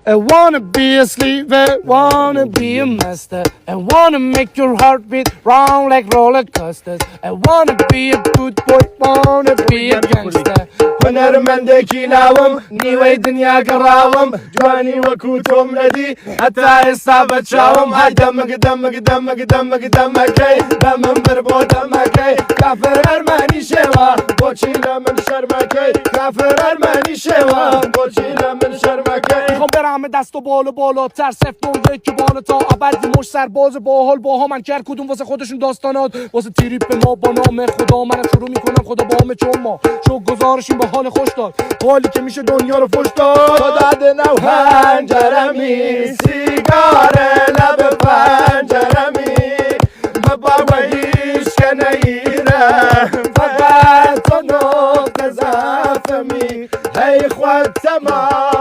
I wanna be a sleeper, wanna be a master, and wanna make your heart beat round like roller coasters. I wanna be a good boy, wanna be a gangster. هنرمندێکی لاوم نیوەی دنیا گەڕاوم جوانی وەکو تۆم نەدی هەتا ئێستا بە چاوم های دەمەکەی بە من بر بۆ دەمەکەی کافر ئەرمانی شێوە بۆچی لە من شەرمەکەی کافر ئەرمانی شێوە بۆچی لە من شەرمەکەی میخوام برم دست و بالاتر سفت و یکی بانه تا ابد مش سرباز باحال با من کرد کدوم واسه خودشون داستانات واسه تریپ ما با نام خدا من شروع میکنم خدا با همه چون ما شو گزارشیم به حال خوش داد حالی که میشه دنیا رو فش داد تو داده نو پنجرمی سیگاره لب پنجرمی بابا هیچ که نیره فقط تو نقطه ضعفمی هی خود تمام